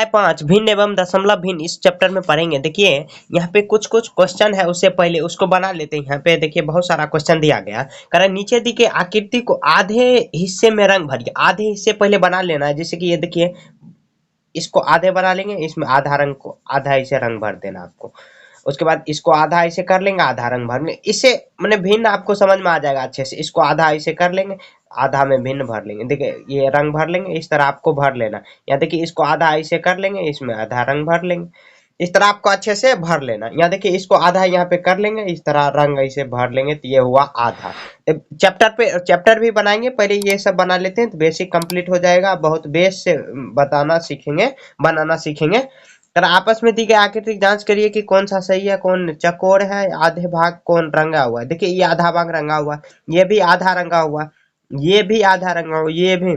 5 भिन्न एवं दशमलव भिन्न इस चैप्टर में पढ़ेंगे। देखिए यहाँ पे कुछ कुछ क्वेश्चन है, उससे पहले उसको बना लेते हैं। यहाँ पे देखिए बहुत सारा क्वेश्चन दिया गया। कारण नीचे दी गई आकृति को आधे हिस्से में रंग भरिए। आधे हिस्से पहले बना लेना है। जैसे कि ये देखिए इसको आधे बना लेंगे, इसमें आधा रंग को आधा ऐसे रंग भर देना आपको। उसके बाद इसको आधा ऐसे कर लेंगे, आधा रंग भर लेंगे। इससे मैंने भिन्न आपको समझ में आ जाएगा अच्छे से। इसको आधा ऐसे कर लेंगे, आधा में भिन्न भर लेंगे। देखिए ये रंग भर लेंगे, इस तरह आपको भर लेना। या देखिए इसको आधा ऐसे कर लेंगे, इसमें आधा रंग भर लेंगे। इस तरह आपको अच्छे से भर लेना। यहाँ देखिए इसको आधा यहाँ पे कर लेंगे, इस तरह रंग ऐसे भर लेंगे तो ये हुआ आधा। चैप्टर भी बनाएंगे, पहले ये सब बना लेते हैं तो बेसिक कंप्लीट हो जाएगा। बहुत बेस से बताना सीखेंगे, बनाना सीखेंगे। तर आपस में दी गई आकृति की जांच करिए कि कौन सा सही है, कौन चकोर है, आधे भाग कौन रंगा हुआ है। देखिए ये आधा भाग रंगा हुआ है, ये भी आधा रंगा हुआ, ये भी आधा रंगा हुआ, ये भी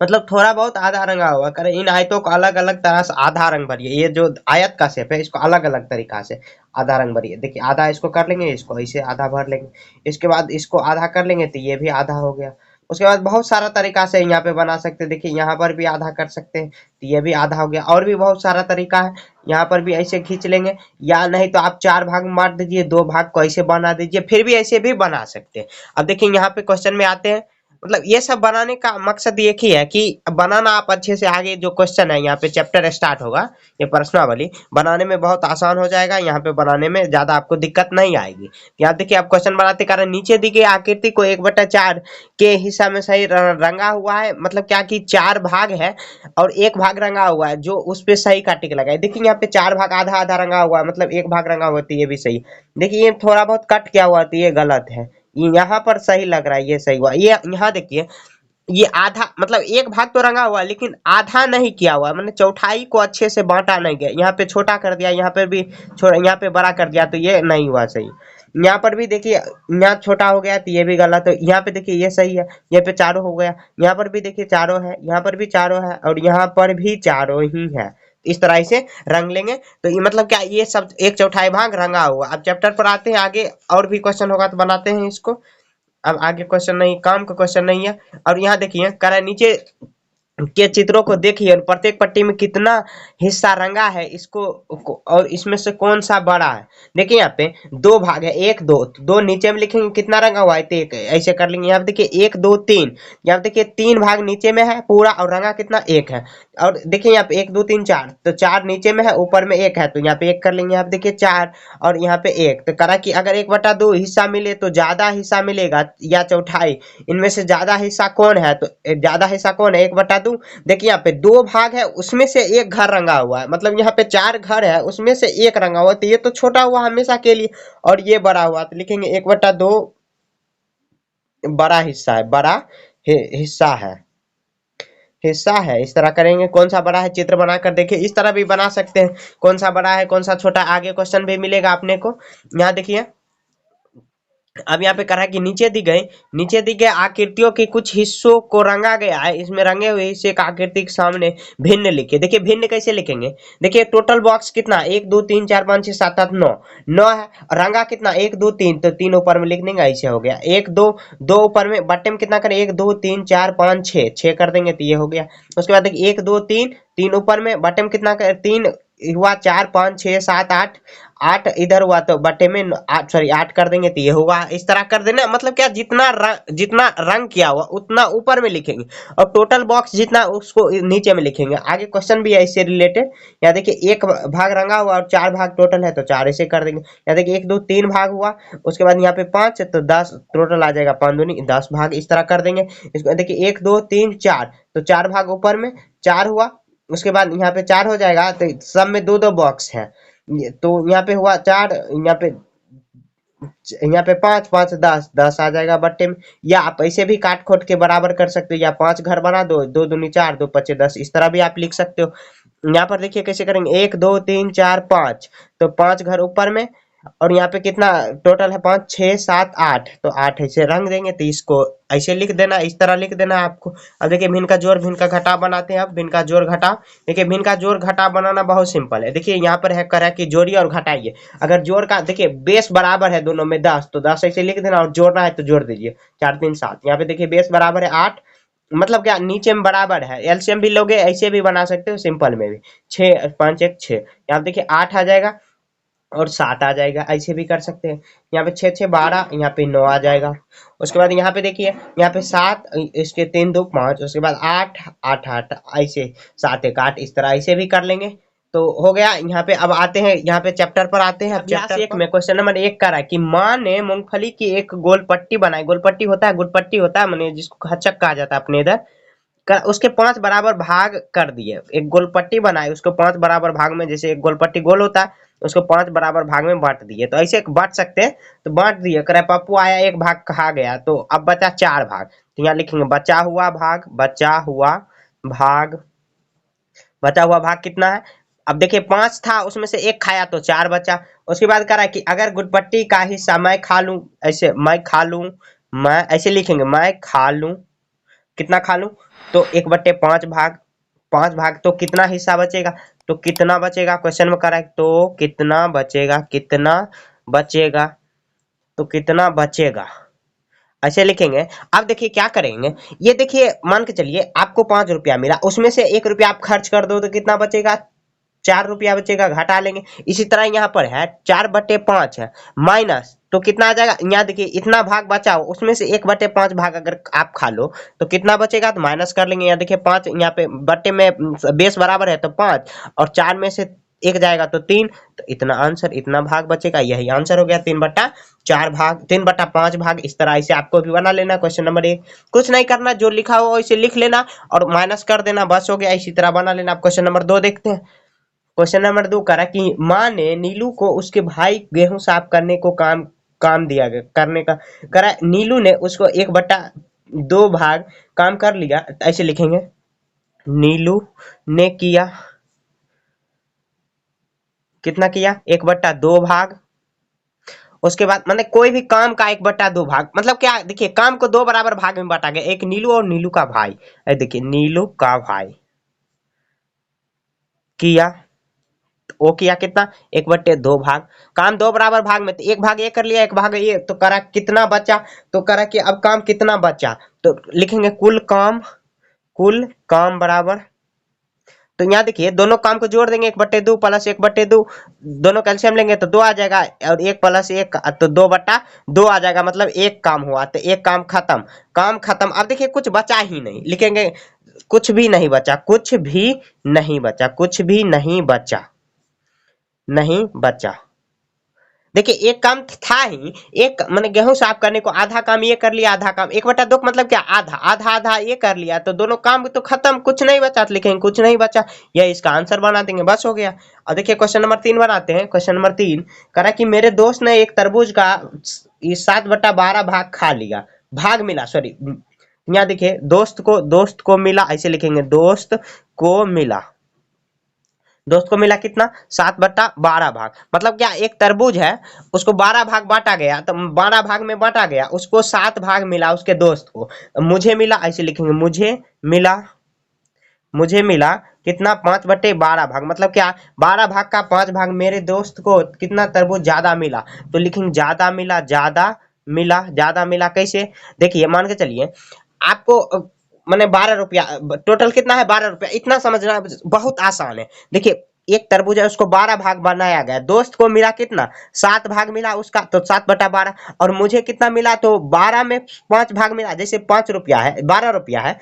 मतलब थोड़ा बहुत आधा रंगा हुआ। करे इन आयतों को अलग अलग तरह से आधा रंग भरिए। ये जो आयत का शेप है इसको अलग अलग तरीका से आधा रंग भरिए। देखिए आधा इसको कर लेंगे, इसको ऐसे आधा भर लेंगे। इसके बाद इसको आधा कर लेंगे तो ये भी आधा हो गया। उसके बाद बहुत सारा तरीका से यहाँ पे बना सकते हैं। देखिए यहाँ पर भी आधा कर सकते हैं तो ये भी आधा हो गया। और भी बहुत सारा तरीका है, यहाँ पर भी ऐसे खींच लेंगे। या नहीं तो आप 4 भाग में बांट दीजिए, 2 भाग को ऐसे बना दीजिए, फिर भी ऐसे भी बना सकते हैं। अब देखिए यहाँ पे क्वेश्चन में आते हैं। मतलब ये सब बनाने का मकसद एक ही है कि बनाना आप अच्छे से। आगे जो क्वेश्चन है यहाँ पे चैप्टर स्टार्ट होगा, ये प्रश्नावली बनाने में बहुत आसान हो जाएगा। यहाँ पे बनाने में ज्यादा आपको दिक्कत नहीं आएगी। यहाँ देखिए आप क्वेश्चन बनाते कारण नीचे दी गई आकृति को 1/4 के हिस्सा में सही रंगा हुआ है। मतलब क्या कि 4 भाग है और 1 भाग रंगा हुआ है, जो उस पे सही का टिक लगाए। देखिए यहाँ पे 4 भाग आधा आधा रंगा हुआ है, मतलब 1 भाग रंगा हुआ है, ये भी सही। देखिए ये थोड़ा बहुत कट किया हुआ, तो ये गलत है। यहाँ पर सही लग रहा है, ये सही हुआ। ये यहाँ देखिए ये आधा मतलब 1 भाग तो रंगा हुआ लेकिन आधा नहीं किया हुआ, मैंने चौथाई को अच्छे से बांटा नहीं गया। यहाँ पे छोटा कर दिया, यहाँ पर भी छोटा, यहाँ पे बड़ा कर दिया, तो ये नहीं हुआ सही। यहाँ पर भी देखिए यहाँ छोटा हो गया तो ये भी गलत है। यहाँ पे देखिए ये सही है, यहाँ पे चारों हो गया। यहाँ पर भी देखिए चारों है, यहाँ पर भी चारों है और यहाँ पर भी चारों ही है। इस तरह से रंग लेंगे तो ये मतलब क्या, ये सब 1/4 भाग रंगा हुआ। अब चैप्टर पर आते हैं आगे, और भी क्वेश्चन होगा तो बनाते हैं इसको। अब आगे क्वेश्चन नहीं, काम का क्वेश्चन नहीं है। और यहाँ देखिए करा नीचे के चित्रों को देखिए और प्रत्येक पट्टी में कितना हिस्सा रंगा है इसको और इसमें से कौन सा बड़ा है। देखिए यहाँ पे 2 भाग है, 1 2, तो 2 नीचे में लिखेंगे कितना रंगा हुआ है तो 1 ऐसे कर लेंगे। यहाँ पे देखिए 1 2 3, यहाँ पे देखिए 3 भाग नीचे में है पूरा और रंगा कितना 1 है। और देखिए यहाँ पे 1 2 3 4, तो 4 नीचे में है, ऊपर में 1 है, तो यहाँ पे 1 कर लेंगे। यहाँ पे देखिए 4 और यहाँ पे 1, तो करा कि अगर 1/2 हिस्सा मिले तो ज्यादा हिस्सा मिलेगा या चौथाई, इनमें से ज्यादा हिस्सा कौन है, तो ज्यादा हिस्सा कौन है 1/2। देखिए यहाँ पे 2 भाग है, उसमें से 1 घर रंगा हुआ है। मतलब यहाँ पे 4 घर है, उसमें से 1 रंगा हुआ है, तो ये तो छोटा हुआ हमेशा के लिए और ये बड़ा हुआ, तो लिखेंगे 1/2 बड़ा हिस्सा है, बड़ा हिस्सा है, हिस्सा है। इस तरह करेंगे। कौन सा बड़ा है चित्र बनाकर देखिए, इस तरह भी बना सकते हैं, कौन सा बड़ा है कौन सा छोटा। आगे क्वेश्चन भी मिलेगा अपने को। यहाँ देखिए अब यहाँ पे कहा है कि नीचे दी गई आकृतियों के कुछ हिस्सों को रंगा गया है। इसमें रंगे हुए हिस्से का आकृति के सामने भिन्न लिखे। देखिए भिन्न कैसे लिखेंगे। देखिए टोटल बॉक्स कितना 1 2 3 4 5 6 7 8 9 है। रंगा कितना 1 2 3, तो 3 ऊपर में लिख देंगे, ऐसे हो गया। 1 2 2 ऊपर में बट्टे में कितना करें 1 2 3 4 5 6 कर देंगे तो ये हो गया। उसके बाद देखिए 1 2 3, 3 ऊपर में बट्टे में कितना करें 3 हुआ, 4 5 6 7 8, 8 इधर हुआ तो बट्टे में 8 कर देंगे तो ये होगा। इस तरह कर देना। मतलब क्या जितना रंग किया हुआ उतना ऊपर में लिखेंगे और टोटल बॉक्स जितना उसको नीचे में लिखेंगे। आगे क्वेश्चन भी है इससे रिलेटेड। यहाँ देखिए 1 भाग रंगा हुआ और 4 भाग टोटल है तो 4 ऐसे कर देंगे। यहाँ देखिए 1 2 3 भाग हुआ, उसके बाद यहाँ पे 5 तो 10 टोटल आ जाएगा, 5 दूनी 10 भाग। इस तरह कर देंगे। इसको देखिए 1 2 3 4, तो 4 भाग ऊपर में 4 हुआ, उसके बाद यहाँ पे 4 हो जाएगा, तो सब में 2 2 बॉक्स है, तो यहाँ पे हुआ 4, यहाँ पे 5 5 10 10 आ जाएगा बट्टे में। या आप ऐसे भी काट खोट के बराबर कर सकते हो, या 5 घर बना दो, 2 दूनी 4 2 5 10, इस तरह भी आप लिख सकते हो। यहाँ पर देखिए कैसे करेंगे 1 2 3 4 5, तो 5 घर ऊपर में और यहाँ पे कितना टोटल है 5 6 7 8, तो 8 ऐसे रंग देंगे। तो इसको ऐसे लिख देना, इस तरह लिख देना आपको। अब देखिए भिन्न का जोड़ भिन्न का घटाव बनाते हैं। अब भिन्न का जोड़ घटाव, देखिए भिन्न का जोड़ घटाव बनाना बहुत सिंपल है। देखिए यहाँ पर है करा कि जोड़िए और घटाइए। अगर जोड़ का देखिए बेस बराबर है दोनों में 10, तो 10 ऐसे लिख देना और जोड़ना है तो जोड़ दीजिए 4 3 7। यहाँ पे देखिए बेस बराबर है 8 मतलब क्या नीचे में बराबर है, एलसीएम भी लोगे ऐसे भी बना सकते हो, सिंपल में भी 6 5 1 6, यहाँ देखिए 8 आ जाएगा और 7 आ जाएगा, ऐसे भी कर सकते हैं। यहाँ पे 6 6 12, यहाँ पे 9 आ जाएगा। उसके बाद यहाँ पे देखिए, यहाँ पे 7, इसके 3 2 5, उसके बाद 8 8 8, ऐसे 7 1 8, इस तरह ऐसे भी कर लेंगे। तो हो गया। यहाँ पे अब आते हैं, यहाँ पे चैप्टर पर आते हैं। चैप्टर 1 में क्वेश्चन नंबर 1 कर रहा है कि माँ ने मूंगफली की एक गोल पट्टी बनाई। गोल पट्टी होता है, गुड़ पट्टी होता है, मैंने जिसको हचक कहा जाता है अपने इधर। उसके 5 बराबर भाग कर दिए। एक गोल पट्टी बनाई, उसको 5 बराबर भाग में, जैसे एक गोल पट्टी गोल होता है, उसको 5 बराबर भाग में बांट दिए। तो ऐसे बांट सकते हैं, तो बांट दिए। करे पप्पू आया, एक भाग खा गया, तो अब बचा 4 भाग। तो यहाँ लिखेंगे बचा हुआ भाग, बचा हुआ भाग, बचा हुआ भाग कितना है। अब देखिए 5 था, उसमें से 1 खाया तो 4 बचा। उसके बाद कह रहा है कि अगर गुड़पट्टी का हिस्सा मैं खा लूं, ऐसे मैं खा लूं, मैं ऐसे लिखेंगे, मैं खा लूं, कितना खा लूं, तो 1/5 भाग, 5 भाग, तो कितना हिस्सा बचेगा, तो कितना बचेगा, क्वेश्चन में करेक्ट, तो कितना बचेगा, कितना बचेगा, तो कितना बचेगा, ऐसे लिखेंगे। अब देखिए क्या करेंगे, ये देखिए मान के चलिए आपको 5 रुपया मिला, उसमें से 1 रुपया आप खर्च कर दो, तो कितना बचेगा, 4 रुपया बचेगा, घटा लेंगे। इसी तरह यहाँ पर है 4/5 है, माइनस, तो कितना आ जाएगा, यहाँ देखिए इतना भाग बचा हो, उसमें से 1/5 भाग अगर आप खा लो तो कितना बचेगा, तो माइनस कर लेंगे। यहाँ देखिए 5, यहाँ पे बट्टे में बेस बराबर है तो 5, और 4 में से 1 जाएगा तो 3, तो इतना आंसर, इतना भाग बचेगा, यही आंसर हो गया। 3/4 भाग, 3/5 भाग, इस तरह से आपको भी बना लेना। क्वेश्चन नंबर 1 कुछ नहीं करना, जो लिखा हो वैसे लिख लेना और माइनस कर देना, बस हो गया। इसी तरह बना लेना। क्वेश्चन नंबर 2 देखते हैं। क्वेश्चन नंबर 2 करा कि माँ ने नीलू को उसके भाई गेहूं साफ करने को काम काम दिया गया करने का, करा नीलू ने उसको 1/2 भाग काम कर लिया, ऐसे लिखेंगे, नीलू ने किया, कितना किया, 1/2 भाग। उसके बाद मैंने कोई भी काम का 1/2 भाग, मतलब क्या, देखिए काम को 2 बराबर भाग में बांटा गया, एक नीलू और नीलू का भाई, देखिए नीलू का भाई किया, वो किया कितना, 1/2 भाग। काम 2 बराबर भाग में, तो 1 भाग ये कर लिया, 1 भाग ये, तो करा कितना बचा, तो करा कि अब काम कितना बचा, तो लिखेंगे कुल काम बराबर, तो यहाँ देखिए दोनों काम को जोड़ देंगे, 1/2 प्लस 1/2, दोनों कैल्शियम लेंगे तो 2 आ जाएगा, और 1 प्लस 1 तो 2/2 आ जाएगा, मतलब एक काम हुआ, तो एक काम खत्म, काम खत्म। अब देखिए कुछ बचा ही नहीं, लिखेंगे कुछ भी नहीं बचा, कुछ भी नहीं बचा, कुछ भी नहीं बचा, नहीं बचा। देखिए एक काम था ही, एक मैंने गेहूं साफ करने को आधा काम ये कर लिया, आधा काम 1/2 मतलब क्या, आधा आधा आधा ये कर लिया, तो दोनों काम तो खत्म, कुछ नहीं बचा, तो लिखेंगे कुछ नहीं बचा, यह इसका आंसर बना देंगे, बस हो गया। और देखिए क्वेश्चन नंबर 3 बनाते हैं। क्वेश्चन नंबर 3 करा कि मेरे दोस्त ने एक तरबूज का 7/12 भाग खा लिया, भाग मिला, सॉरी, यहाँ देखिए दोस्त को मिला, ऐसे लिखेंगे, दोस्त को मिला, दोस्त को मिला कितना, 7/12 भाग। मतलब क्या, एक तरबूज है, उसको 12 भाग बांटा गया, तो 12 भाग में बांटा गया, उसको 7 भाग मिला उसके दोस्त को, मुझे मिला, ऐसे लिखेंगे, मिला मुझे मिला कितना, 5/12 भाग। मतलब क्या, 12 भाग का 5 भाग मेरे दोस्त को कितना तरबूज ज्यादा मिला, तो लिखेंगे ज्यादा मिला, ज्यादा मिला, ज्यादा मिला कैसे, देखिए मान के चलिए आपको मैंने 12 रुपया, टोटल कितना है, 12 रुपया, इतना समझना बहुत आसान है। देखिए एक तरबूज है, उसको 12 भाग बनाया गया, दोस्त को मिला कितना, 7 भाग मिला उसका, तो 7/12, और मुझे कितना मिला, तो 12 में 5 भाग मिला, जैसे 5 रुपया है, 12 रुपया है,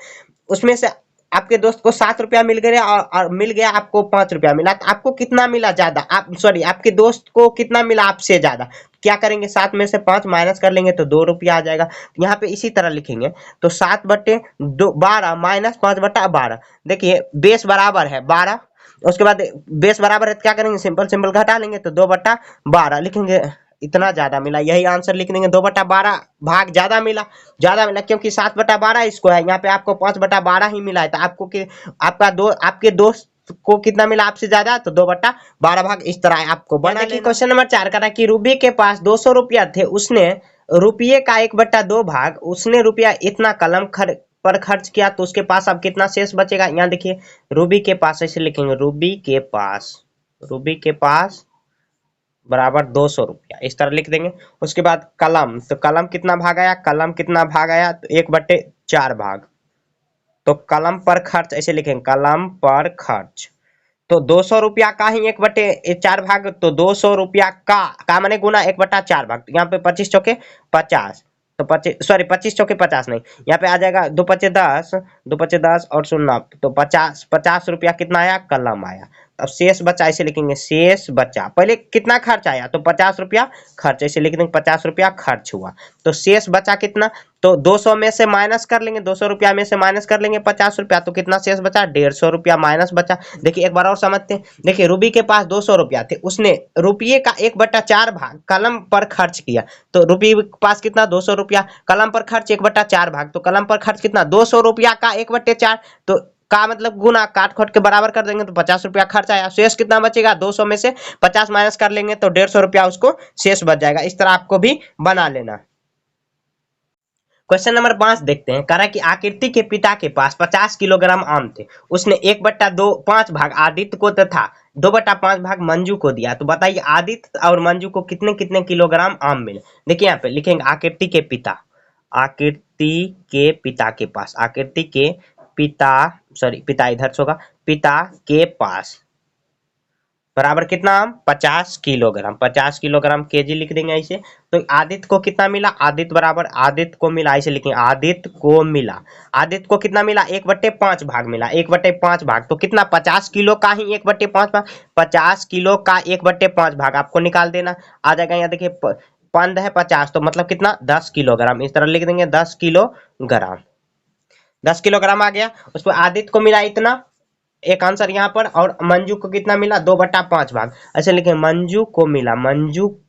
उसमें से आपके दोस्त को 7 रुपया मिल गया, और मिल गया आपको 5 रुपया मिला, तो आपको कितना मिला ज्यादा, आप सॉरी आपके दोस्त को कितना मिला आपसे ज्यादा, क्या करेंगे, 7 में से 5 माइनस कर लेंगे तो 2 रुपया आ जाएगा। यहाँ पे इसी तरह लिखेंगे, तो 7/12 माइनस 5/12, देखिए बेस बराबर है 12, उसके बाद बेस बराबर है तो क्या करेंगे, सिंपल सिंपल घटा लेंगे, तो 2/12 लिखेंगे, इतना ज्यादा मिला, यही आंसर लिख देंगे, 2/12 भाग ज्यादा मिला, क्योंकि 7/12 इसको है, यहाँ पे आपको 5/12 ही मिला है, तो आपको आपके दोस्त को कितना मिला आपसे ज्यादा, तो 2/12 भाग, इस तरह आपको बना लेना। क्वेश्चन नंबर 4 करा कि रूबी के पास 200 रुपया थे, उसने रुपये का 1/2 भाग, उसने रुपया इतना कलम पर खर्च किया, तो उसके पास अब कितना शेष बचेगा, यहाँ देखिए रूबी के पास, ऐसे लिखेंगे, रूबी के पास बराबर 200 रुपया, इस तरह लिख देंगे। उसके बाद कलम, तो कलम कितना भाग आया, तो 1/4 भाग, तो कलम पर खर्च ऐसे लिखेंगे, कलम पर खर्च। तो 200 रुपया का ही 1/4 भाग, तो 200 रुपया का माने गुना 1/4 भाग। तो यहाँ पे 25 चौके 50, तो 25 चौके 50 नहीं, यहाँ पे आ जाएगा 2 पचे 10, 2 पचे 10 और 0, तो 50 रुपया कितना आया, कलम आया। अब शेष बचा ऐसे लिखेंगे, शेष बचा। पहले कितना खर्च आया, तो 50 रुपया खर्च, ऐसे लिख देंगे 50 रुपया खर्च हुआ। तो शेष बचा कितना, तो 200 में से माइनस कर लेंगे, 200 रुपया में से माइनस कर लेंगे 50 रुपया, तो कितना शेष बचा, 150 रुपया माइनस बचा। देखिए एक बार और समझते हैं। देखिए रूबी के पास 200 रुपया थे, उसने रुपये का 1/4 भाग कलम पर खर्च किया। तो रूबी के पास कितना, 200 रुपया, कलम पर खर्च 1/4 भाग, तो कलम पर खर्च कितना, 200 रुपया का 1/4, तो का मतलब गुना, काट खोट के बराबर कर देंगे, तो 50 रुपया खर्च आया। शेष कितना बचेगा, 200 में से 50 माइनस कर लेंगे तो 150 रुपया उसको शेष बच जाएगा। इस तरह आपको भी बना लेना। क्वेश्चन नंबर 5 देखते हैं। कह रहा है कि आकृति के पिता के पास 50 किलोग्राम आम थे, उसने 1/5 भाग आदित्य को तथा 2/5 भाग मंजू को दिया। तो बताइए आदित्य और मंजू को कितने कितने किलोग्राम आम मिले। देखिए यहाँ पे लिखेंगे आकृति के पिता, आकृति के पिता के पास, आकृति के पिता, सॉरी पिता इधर से होगा, पिता के पास बराबर कितना आम, 50 किलोग्राम, 50 किलोग्राम केजी लिख देंगे ऐसे। तो आदित्य को कितना मिला, आदित्य बराबर आदित्य को मिला, ऐसे लिखेंगे आदित्य को मिला। आदित्य को कितना मिला, 1/5 भाग मिला, 1/5 भाग, तो कितना 50 किलो का ही 1/5 भाग, 50 किलो का 1/5 भाग आपको निकाल देना आ जाएगा। यहाँ देखिए पंद है 50, तो मतलब कितना 10 किलोग्राम, इस तरह लिख देंगे 10 किलोग्राम, 10 किलोग्राम आ गया। उसको आदित्य को मिला इतना, एक आंसर यहाँ पर, और मंजू को कितना मिला, 2/5 भाग, ऐसे लिखे मंजू को मिला, मंजू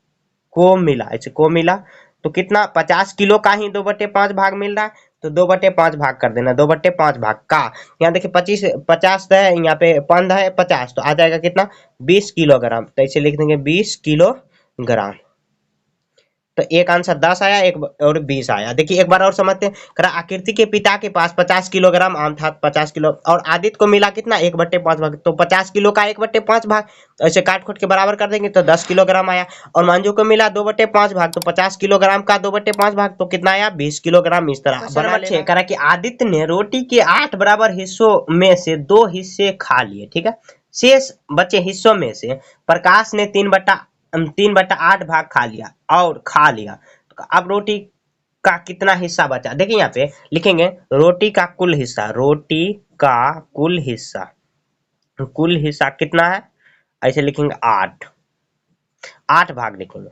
को मिला, ऐसे को मिला। तो कितना 50 किलो का ही 2/5 भाग मिल रहा है, तो 2/5 भाग कर देना, 2/5 भाग का, यहाँ देखिए 50 है, यहाँ पे पंद है 50, तो आ जाएगा कितना 20 किलोग्राम, तो ऐसे लिख देंगे 20 किलोग्राम। तो एक आंसर 10 आया, एक और 20 आया। देखिए एक बार और समझते हैं। करा आकृति के पिता के पास 50 किलोग्राम आम था, 50 किलो, और आदित्य को मिला कितना 1/5 भाग, तो 50 किलो का 1/5 भाग, तो ऐसे काट खोट के बराबर कर देंगे तो 10 किलोग्राम आया। और मंजू को मिला 2/5 भाग, तो 50 किलोग्राम का 2/5 भाग, तो कितना आया 20 किलोग्राम। इस तरह बना लेना। करा कि आदित्य ने रोटी के 8 बराबर हिस्सों में से 2 हिस्से खा लिए, ठीक है। शेष बचे हिस्सों में से प्रकाश ने 3/8 भाग खा लिया। तो अब रोटी का कितना हिस्सा बचा, देखिए यहाँ पे लिखेंगे रोटी का कुल हिस्सा, रोटी का कुल हिस्सा कितना है, ऐसे लिखेंगे 8 भाग लिखेंगे।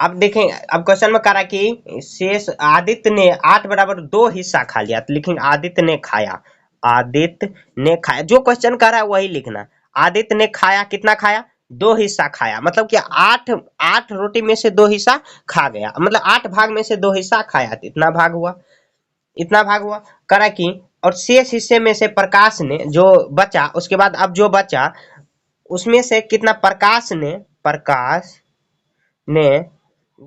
अब देखें, अब क्वेश्चन में कह रहा है कि शेष आदित्य ने 8 बराबर 2 हिस्सा खा लिया, तो लिखेंगे आदित्य ने खाया, आदित्य ने खाया, जो क्वेश्चन कह रहा है वही लिखना। आदित्य ने खाया, कितना खाया, 2 हिस्सा खाया, मतलब कि 8 रोटी में से 2 हिस्सा खा गया, मतलब 8 भाग में से 2 हिस्सा खाया, तो इतना भाग हुआ। करा कि और शेष हिस्से में से प्रकाश ने जो बचा, उसके बाद अब जो बचा उसमें से कितना प्रकाश ने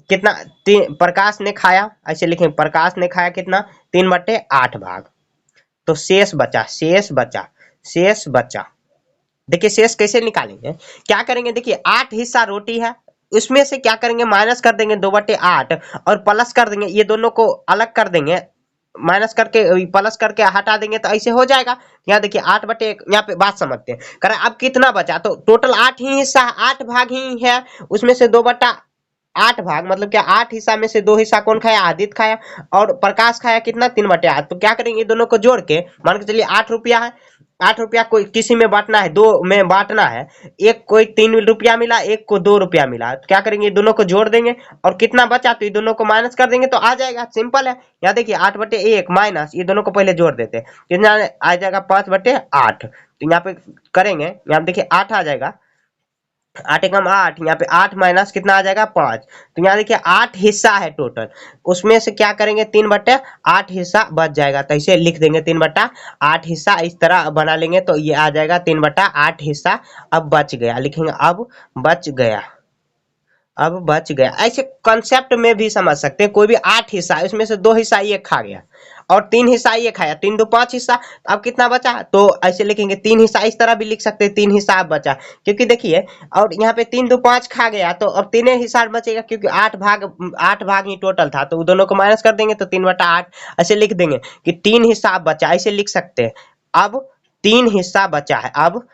कितना प्रकाश ने खाया, ऐसे लिखें प्रकाश ने खाया कितना 3/8 भाग। तो शेष बचा। देखिए शेष कैसे निकालेंगे, क्या करेंगे, देखिए 8 हिस्सा रोटी है, उसमें से क्या करेंगे माइनस कर देंगे 2/8 और प्लस कर देंगे, ये दोनों को अलग कर देंगे, माइनस करके प्लस करके हटा देंगे, तो ऐसे हो जाएगा। यहाँ देखिए 8/1, यहाँ पे बात समझते हैं। करें अब कितना बचा, तो टोटल 8 ही हिस्सा, 8 भाग ही है, उसमें से 2/8 भाग, मतलब क्या 8 हिस्सा में से 2 हिस्सा कौन खाया, आदित्य खाया, और प्रकाश खाया कितना 3/8। तो क्या करेंगे, दोनों को जोड़ के मान के चलिए 8 रुपया है, 8 रुपया कोई किसी में बांटना है, 2 में बांटना है, एक कोई 3 रुपया मिला, एक को 2 रुपया मिला, तो क्या करेंगे दोनों को जोड़ देंगे, और कितना बचा तो ये दोनों को माइनस कर देंगे, तो आ जाएगा, सिंपल है। यहाँ देखिए 8/1 माइनस, ये दोनों को पहले जोड़ देते हैं, कितना आ जाएगा 5/8। तो यहाँ पे करेंगे, यहाँ देखिए 8 आ जाएगा, 8 एकम 8, यहाँ पे 8 माइनस कितना आ जाएगा 5। तो यहाँ देखिए 8 हिस्सा है टोटल, उसमें से क्या करेंगे 3/8 हिस्सा बच जाएगा, तो इसे लिख देंगे 3/8 हिस्सा, इस तरह बना लेंगे, तो ये आ जाएगा 3/8 हिस्सा अब बच गया, लिखेंगे अब बच गया। ऐसे कॉन्सेप्ट में भी समझ सकते हैं, कोई भी 8 हिस्सा है, उसमें से 2 हिस्सा ये खा गया, और 3 हिस्सा ये खाया, 3 दो 5 हिस्सा। अब कितना बचा? तो ऐसे लिखेंगे 3 हिस्सा, इस तरह भी लिख सकते हैं 3 हिस्सा अब बचा, क्योंकि देखिए और यहाँ पे 3 दो 5 खा गया तो अब 3 हिस्सा बचेगा, क्योंकि 8 भाग ही टोटल था, तो दोनों को माइनस कर देंगे तो 3/8 ऐसे लिख देंगे कि 3 हिस्सा अब बचा, ऐसे लिख सकते हैं। अब 3 हिस्सा बचा है, अब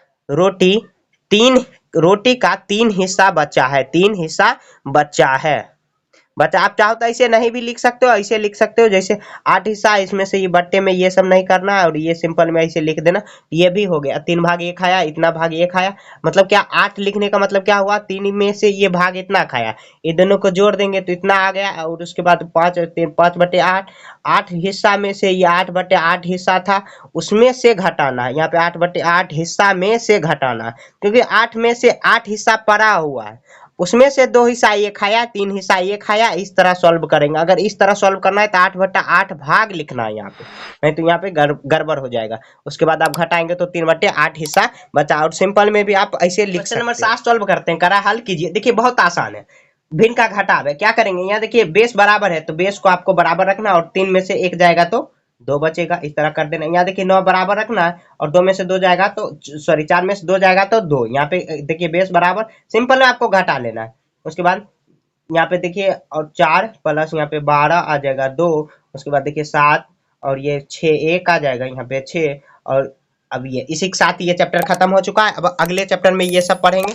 रोटी का 3 हिस्सा बचा है, 3 हिस्सा बचा है। बचा, आप चाहो तो ऐसे नहीं भी लिख सकते हो, ऐसे लिख सकते हो जैसे 8 हिस्सा, इसमें से ये बट्टे में ये सब नहीं करना है और ये सिंपल में ऐसे लिख देना, ये भी हो गया। 3 भाग ये खाया, इतना भाग ये खाया, मतलब क्या 8 लिखने का मतलब क्या हुआ? 3 में से ये भाग इतना खाया, ये दोनों को जोड़ देंगे तो इतना आ गया। और उसके बाद 5/8, 8 हिस्सा में से ये 8/8 हिस्सा था, उसमें से घटाना है। यहाँ पे 8/8 हिस्सा में से घटाना, क्योंकि 8 में से 8 हिस्सा पड़ा हुआ है, उसमें से 2 हिस्सा ये खाया, 3 हिस्सा ये खाया। इस तरह सॉल्व करेंगे। अगर इस तरह सॉल्व करना है तो 8/8 भाग लिखना है यहाँ पे, नहीं तो यहाँ पे गड़बड़ हो जाएगा। उसके बाद आप घटाएंगे तो 3/8 हिस्सा बचा। और सिंपल में भी आप ऐसे लिख सकते हैं। नंबर 7 सॉल्व करते हैं, करा हल कीजिए। देखिए बहुत आसान है, भिन्न का घटाव है। क्या करेंगे? यहाँ देखिए बेस बराबर है तो बेस को आपको बराबर रखना, और 3 में से 1 जाएगा तो 2 बचेगा, इस तरह कर देना। यहाँ देखिए 9 बराबर रखना है और 2 में से 2 जाएगा तो सॉरी 4 में से 2 जाएगा तो 2। यहाँ पे देखिए बेस बराबर, सिंपल में आपको घटा लेना है। उसके बाद यहाँ पे देखिए और 4 प्लस यहाँ पे 12 आ जाएगा 2। उसके बाद देखिए 7 और ये 6 1 आ जाएगा यहाँ पे 6। और अब ये इसी के साथ ये चैप्टर खत्म हो चुका है। अब अगले चैप्टर में ये सब पढ़ेंगे।